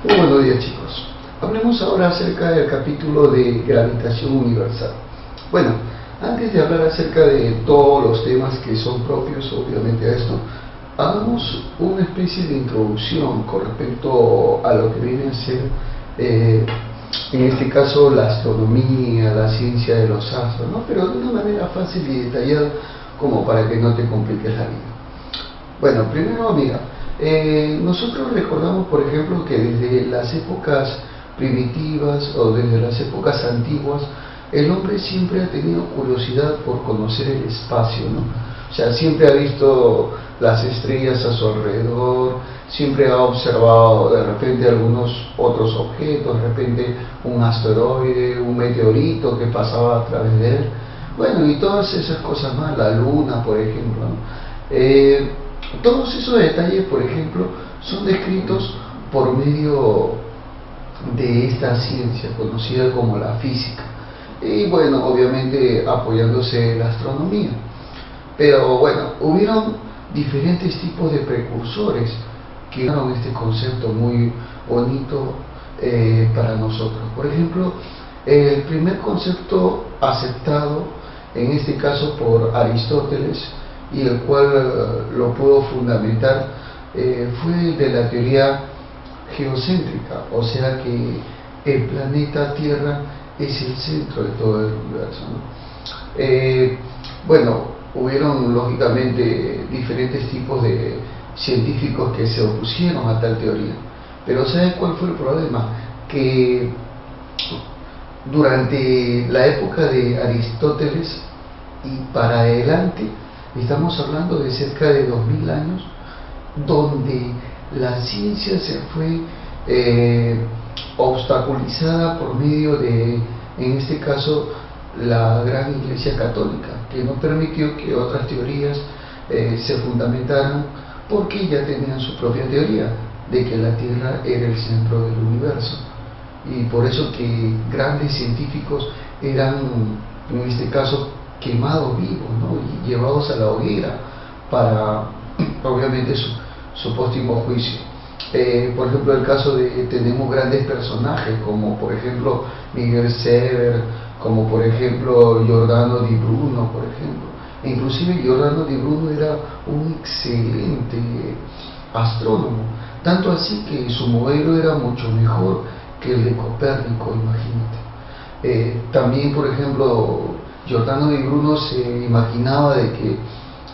Muy buenos días, chicos. Hablemos ahora acerca del capítulo de gravitación universal. Bueno, antes de hablar acerca de todos los temas que son propios obviamente a esto, hagamos una especie de introducción con respecto a lo que viene a ser en este caso la astronomía, la ciencia de los astros, ¿no? Pero de una manera fácil y detallada como para que no te compliques la vida. Bueno, primero mira, nosotros recordamos por ejemplo que desde las épocas primitivas o desde las épocas antiguas el hombre siempre ha tenido curiosidad por conocer el espacio, ¿no? O sea, siempre ha visto las estrellas a su alrededor, siempre ha observado de repente algunos otros objetos, de repente un asteroide, un meteorito que pasaba a través de él, bueno, y todas esas cosas más, la luna por ejemplo, ¿no? Todos esos detalles, por ejemplo, son descritos por medio de esta ciencia conocida como la física y bueno, obviamente apoyándose en la astronomía. Pero bueno, hubieron diferentes tipos de precursores que dieron este concepto muy bonito para nosotros. Por ejemplo, el primer concepto aceptado, en este caso por Aristóteles, y el cual lo pudo fundamentar, fue el de la teoría geocéntrica, o sea que el planeta Tierra es el centro de todo el universo, ¿no? Bueno, hubieron lógicamente diferentes tipos de científicos que se opusieron a tal teoría, pero ¿sabes cuál fue el problema? Que durante la época de Aristóteles y para adelante, estamos hablando de cerca de 2000 años, donde la ciencia se fue obstaculizada por medio de, en este caso, la gran Iglesia Católica, que no permitió que otras teorías se fundamentaran, porque ya tenían su propia teoría de que la Tierra era el centro del universo, y por eso que grandes científicos eran, en este caso, quemados vivos, ¿no? Y llevados a la hoguera para obviamente su póstumo juicio. Por ejemplo, el caso de, tenemos grandes personajes como por ejemplo Miguel Sever, como por ejemplo Giordano Di Bruno, por ejemplo. E inclusive Giordano Di Bruno era un excelente astrónomo, tanto así que su modelo era mucho mejor que el de Copérnico, imagínate. También por ejemplo Giordano Di Bruno se imaginaba de que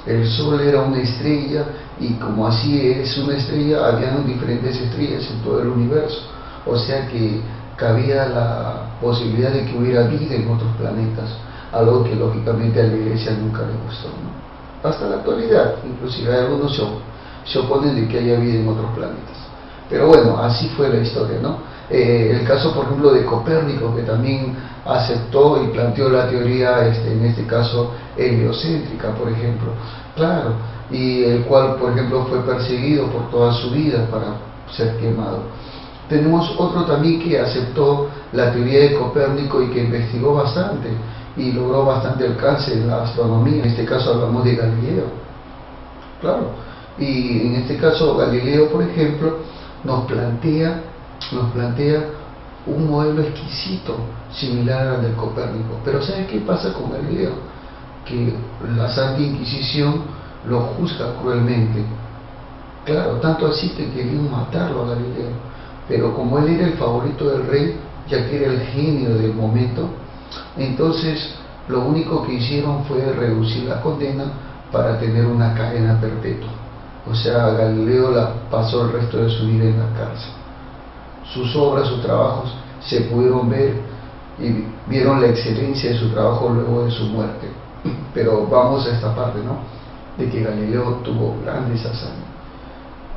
el Sol era una estrella y como así es una estrella, habían diferentes estrellas en todo el universo, o sea que cabía la posibilidad de que hubiera vida en otros planetas, algo que lógicamente a la Iglesia nunca le gustó, ¿no? Hasta la actualidad, inclusive algunos se oponen de que haya vida en otros planetas. Pero bueno, así fue la historia, ¿no? El caso, por ejemplo, de Copérnico, que también aceptó y planteó la teoría, en este caso, heliocéntrica, por ejemplo, claro, y el cual, por ejemplo, fue perseguido por toda su vida para ser quemado. Tenemos otro también que aceptó la teoría de Copérnico y que investigó bastante y logró bastante alcance en la astronomía. En este caso hablamos de Galileo, claro, y en este caso Galileo, por ejemplo, nos plantea un modelo exquisito similar al del Copérnico. Pero ¿sabes qué pasa con Galileo? Que la Santa Inquisición lo juzga cruelmente, claro, tanto así que querían matarlo a Galileo, pero como él era el favorito del rey, ya que era el genio del momento, entonces lo único que hicieron fue reducir la condena para tener una cadena perpetua. O sea, Galileo la pasó el resto de su vida en la cárcel. Sus obras, sus trabajos se pudieron ver y vieron la excelencia de su trabajo luego de su muerte. Pero vamos a esta parte, ¿no? De que Galileo tuvo grandes hazañas.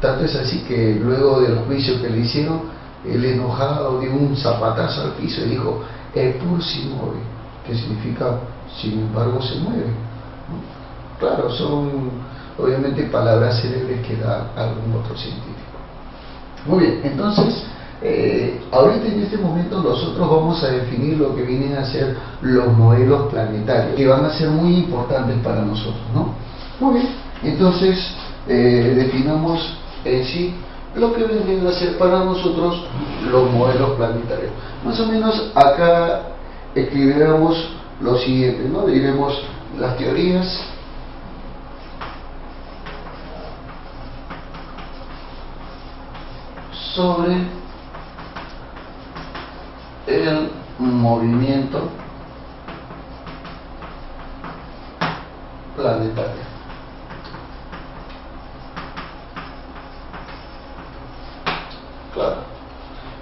Tanto es así que luego del juicio que le hicieron, el enojado dio un zapatazo al piso y dijo, "Eppur si muove", que significa, sin embargo, se mueve, ¿no? Claro, son obviamente palabras célebres que da algún otro científico. Muy bien, entonces ahorita en este momento nosotros vamos a definir lo que vienen a ser los modelos planetarios, que van a ser muy importantes para nosotros, ¿no? Muy bien, entonces definamos en sí lo que vienen a ser para nosotros los modelos planetarios. Más o menos acá escribiremos lo siguiente, ¿no? Diremos las teorías sobre el movimiento planetario. Claro.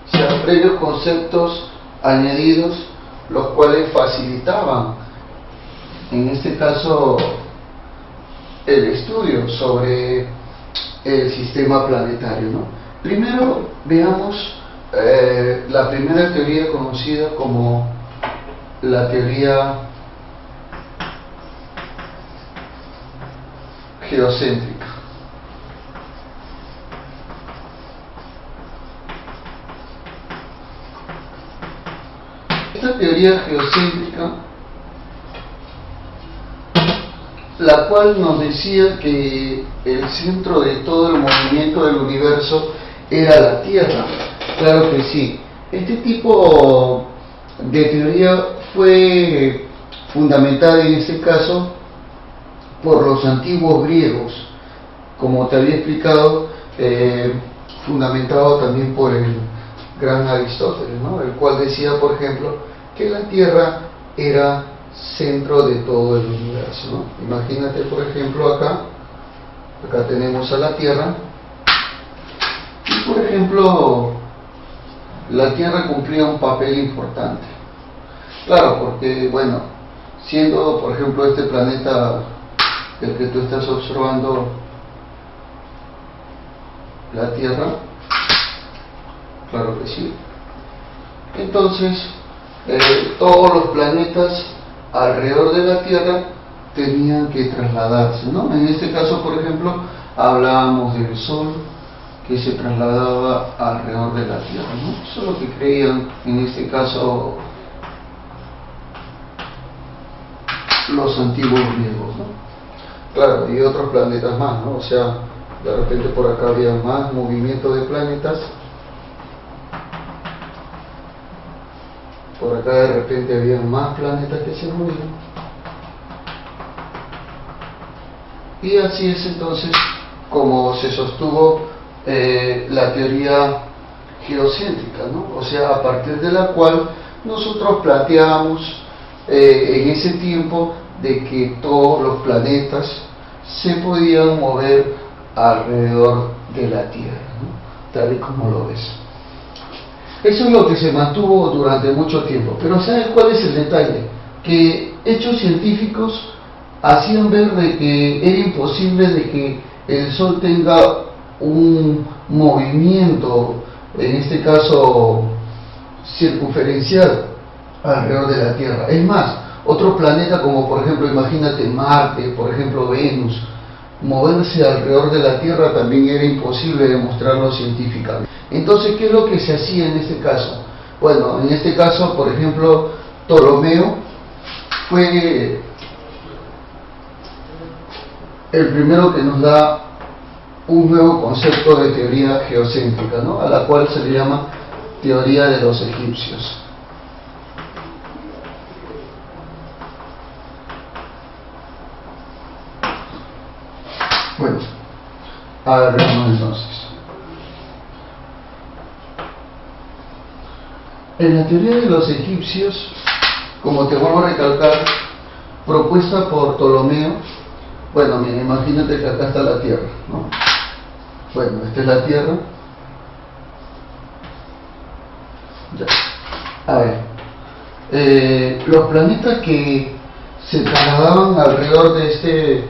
O sea, previos conceptos añadidos, los cuales facilitaban, en este caso, el estudio sobre el sistema planetario, ¿no? Primero veamos la primera teoría conocida como la teoría geocéntrica. Esta teoría geocéntrica, la cual nos decía que el centro de todo el movimiento del universo era la Tierra. Claro que sí. Este tipo de teoría fue fundamentada en este caso por los antiguos griegos, como te había explicado, fundamentado también por el gran Aristóteles, ¿no? El cual decía, por ejemplo, que la Tierra era centro de todo el universo, ¿no? Imagínate, por ejemplo, acá tenemos a la Tierra, y por ejemplo, la Tierra cumplía un papel importante. Claro, porque, bueno, siendo, por ejemplo, este planeta el que tú estás observando, la Tierra, claro que sí. Entonces, todos los planetas alrededor de la Tierra tenían que trasladarse, ¿no? En este caso, por ejemplo, hablábamos del Sol, que se trasladaba alrededor de la Tierra, ¿no? Eso es lo que creían, en este caso, los antiguos griegos, ¿no? Claro, y otros planetas más, ¿no? O sea, de repente por acá había más movimiento de planetas, por acá de repente había más planetas que se movían, y así es entonces como se sostuvo la teoría geocéntrica, ¿no? O sea, a partir de la cual nosotros planteamos en ese tiempo de que todos los planetas se podían mover alrededor de la Tierra, ¿no? Tal y como lo ves. Eso es lo que se mantuvo durante mucho tiempo. Pero ¿sabes cuál es el detalle? Que hechos científicos hacían ver de que era imposible de que el Sol tenga un movimiento, en este caso circunferencial, alrededor de la Tierra. Es más, otro planeta como por ejemplo, imagínate Marte, por ejemplo Venus, moverse alrededor de la Tierra también era imposible demostrarlo científicamente. Entonces, ¿qué es lo que se hacía en este caso? Bueno, en este caso, por ejemplo, Ptolomeo fue el primero que nos da un nuevo concepto de teoría geocéntrica, ¿no? A la cual se le llama teoría de los egipcios. Bueno, a ver, veamos entonces. En la teoría de los egipcios, como te vuelvo a recalcar, propuesta por Ptolomeo, bueno, mira, imagínate que acá está la Tierra, ¿no? Bueno, esta es la Tierra. Ya. A ver, los planetas que se trasladaban alrededor de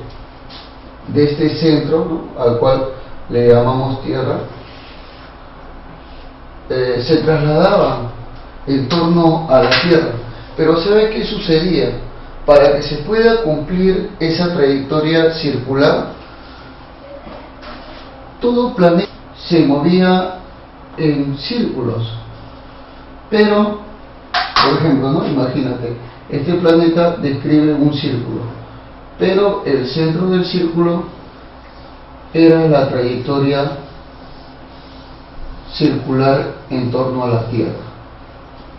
este centro, ¿no? Al cual le llamamos Tierra, se trasladaban en torno a la Tierra. Pero ¿sabe qué sucedía? Para que se pueda cumplir esa trayectoria circular, todo planeta se movía en círculos. Pero, por ejemplo, ¿no? Imagínate, este planeta describe un círculo, pero el centro del círculo era la trayectoria circular en torno a la Tierra.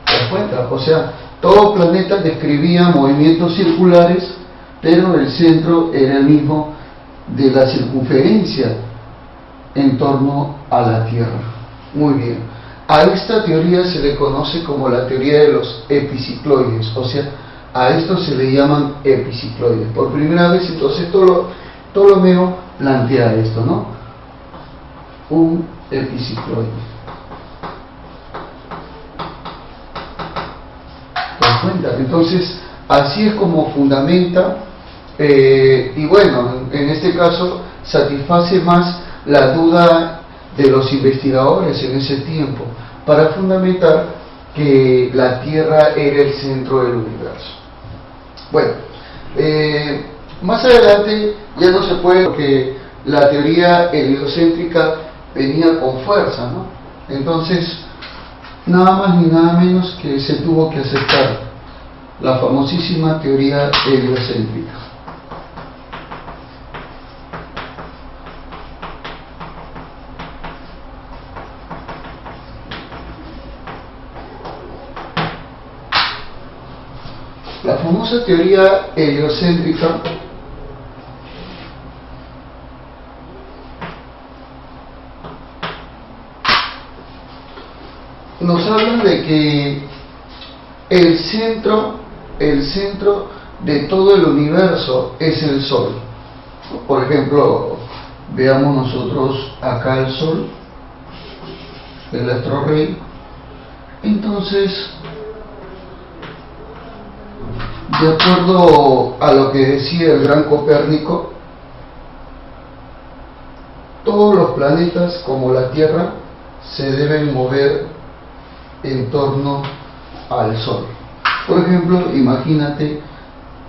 ¿Te das cuenta? O sea, todo planeta describía movimientos circulares, pero el centro era el mismo de la circunferencia en torno a la Tierra. Muy bien. A esta teoría se le conoce como la teoría de los epicicloides, o sea, a esto se le llaman epicicloides. Por primera vez, entonces, Ptolomeo plantea esto, ¿no? Un epicicloide. ¿Te das cuenta? Entonces, así es como fundamenta, y bueno, en este caso, satisface más la duda de los investigadores en ese tiempo, para fundamentar que la Tierra era el centro del universo. Bueno, más adelante ya no se puede, porque la teoría heliocéntrica venía con fuerza, ¿no? Entonces, nada más ni nada menos que se tuvo que aceptar la famosísima teoría heliocéntrica. La famosa teoría heliocéntrica nos habla de que el centro de todo el universo es el Sol. Por ejemplo, veamos nosotros acá el Sol, el astro rey. Entonces, de acuerdo a lo que decía el gran Copérnico, todos los planetas, como la Tierra, se deben mover en torno al Sol. Por ejemplo, imagínate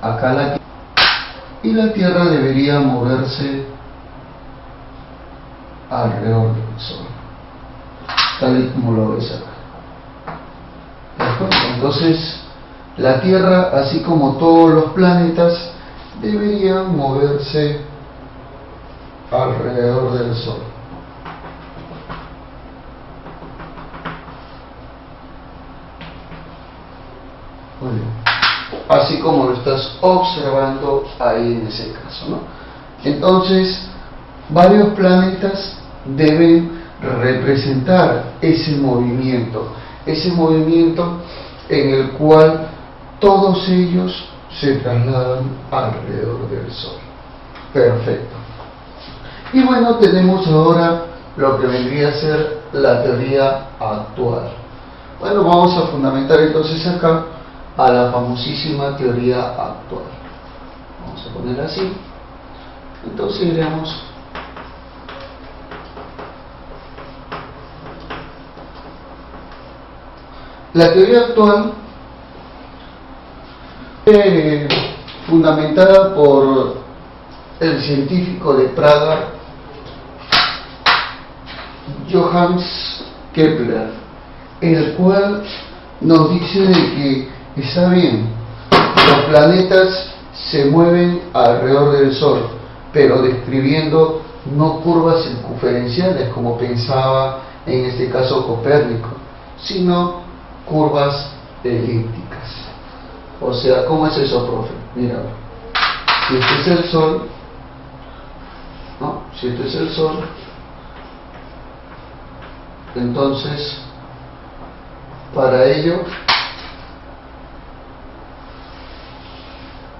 acá la Tierra, y la Tierra debería moverse alrededor del Sol, tal y como lo ves acá. ¿De acuerdo? Entonces, la Tierra, así como todos los planetas, deberían moverse alrededor del Sol. Muy bien. Así como lo estás observando ahí en ese caso, ¿no? Entonces, varios planetas deben representar ese movimiento en el cual todos ellos se trasladan alrededor del Sol. Perfecto. Y bueno, tenemos ahora lo que vendría a ser la teoría actual. Bueno, vamos a fundamentar entonces acá a la famosísima teoría actual. Vamos a poner así. Entonces iremos la teoría actual, fundamentada por el científico de Praga Johannes Kepler, en el cual nos dice de que está bien, los planetas se mueven alrededor del Sol, pero describiendo no curvas circunferenciales como pensaba en este caso Copérnico, sino curvas elípticas. O sea, ¿cómo es eso, profe? Mira, si este es el Sol, ¿no? Si este es el Sol, entonces, para ello,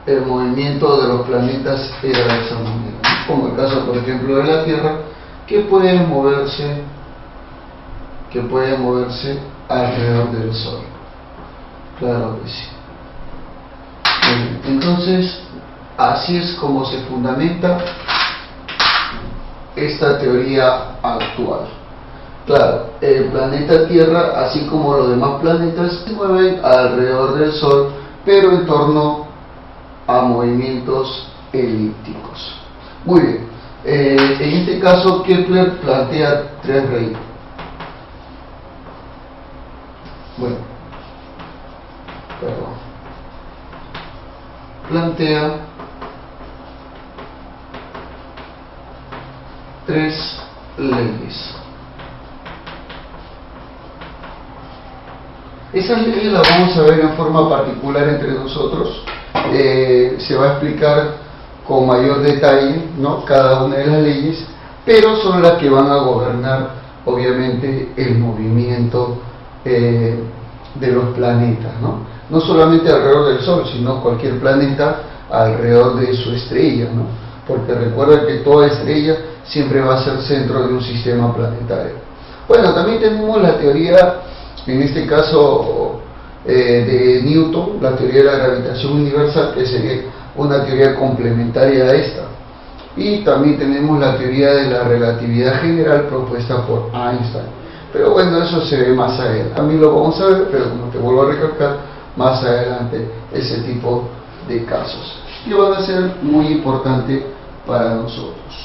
el movimiento de los planetas era de esa manera, ¿no? Como el caso, por ejemplo, de la Tierra, que puede moverse alrededor del Sol. Claro que sí. Entonces, así es como se fundamenta esta teoría actual. Claro, el planeta Tierra, así como los demás planetas, se mueven alrededor del Sol, pero en torno a movimientos elípticos. Muy bien. En este caso, Kepler plantea tres reinos. Bueno, perdón. Plantea tres leyes. Esas leyes las vamos a ver en forma particular entre nosotros. Se va a explicar con mayor detalle, ¿no?, cada una de las leyes, pero son las que van a gobernar obviamente el movimiento de los planetas, no solamente alrededor del Sol, sino cualquier planeta alrededor de su estrella, ¿no? Porque recuerda que toda estrella siempre va a ser centro de un sistema planetario. Bueno, también tenemos la teoría, en este caso de Newton, la teoría de la gravitación universal, que sería una teoría complementaria a esta. Y también tenemos la teoría de la relatividad general propuesta por Einstein. Pero bueno, eso se ve más adelante. A mí lo vamos a ver, pero como te vuelvo a recalcar, más adelante ese tipo de casos, que van a ser muy importantes para nosotros.